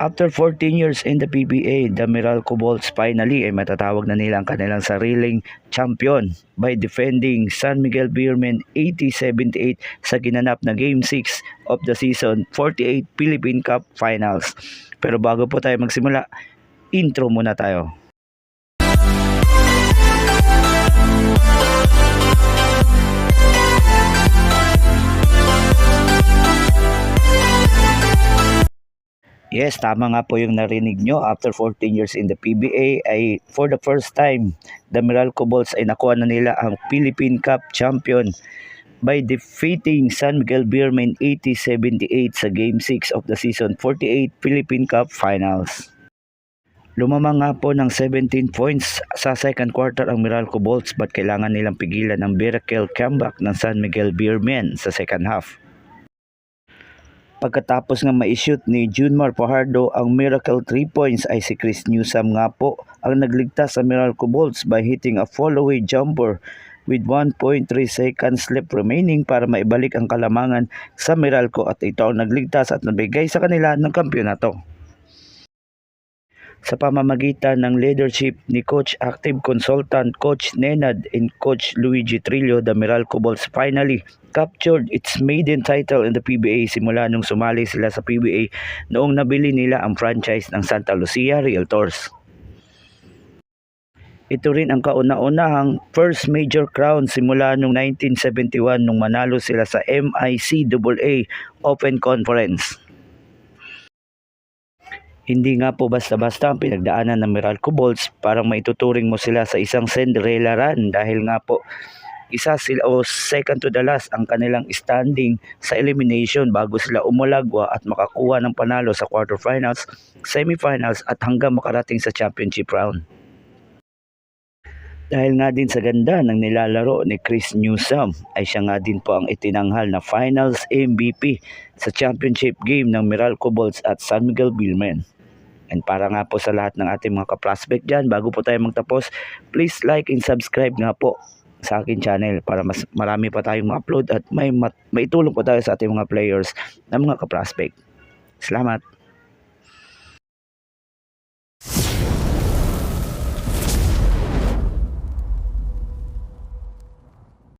After 14 years in the PBA, the Meralco Bolts finally ay matatawag na nila ang kanilang sariling champion by defending San Miguel Beermen 80-78 sa ginanap na Game 6 of the Season 48 Philippine Cup Finals. Pero bago po tayo magsimula, intro muna tayo. Yes, tama nga po yung narinig nyo. After 14 years in the PBA, ay for the first time, the Meralco Bolts ay nakuha na nila ang Philippine Cup champion by defeating San Miguel Beermen 80-78 sa Game 6 of the Season 48 Philippine Cup Finals. Lumamang nga po ng 17 points sa second quarter ang Meralco Bolts, but kailangan nilang pigilan ang miracle comeback ng San Miguel Beermen sa second half. Pagkatapos nga ma-shoot ni Junmar Fajardo ang miracle 3 points, ay si Chris Newsome nga po ang nagligtas sa Meralco Bolts by hitting a fall-away jumper with 1.3 seconds left remaining para maibalik ang kalamangan sa Meralco, at ito ang nagligtas at nabigay sa kanila ng kampyonato. Sa pamamagitan ng leadership ni Coach Active Consultant Coach Nenad and Coach Luigi Trillo, the Meralco Bolts finally captured its maiden title in the PBA simula nung sumali sila sa PBA noong nabili nila ang franchise ng Santa Lucia Realtors. Ito rin ang kauna-unahang first major crown simula nung 1971 nung manalo sila sa MICAA Open Conference. Hindi nga po basta-basta ang pinagdaanan ng Meralco Bolts, parang maituturing mo sila sa isang Cinderella run dahil nga po isa sila o second to the last ang kanilang standing sa elimination bago sila umulagwa at makakuha ng panalo sa quarterfinals, semifinals at hanggang makarating sa championship round. Dahil nga din sa ganda ng nilalaro ni Chris Newsome, ay siya nga din po ang itinanghal na finals MVP sa championship game ng Meralco Bolts at San Miguel Beermen. And para nga po sa lahat ng ating mga ka-prospect dyan, bago po tayo magtapos, please like and subscribe nga po sa akin channel para mas marami pa tayong ma-upload at may itulong po tayo sa ating mga players na mga ka-prospect. Salamat!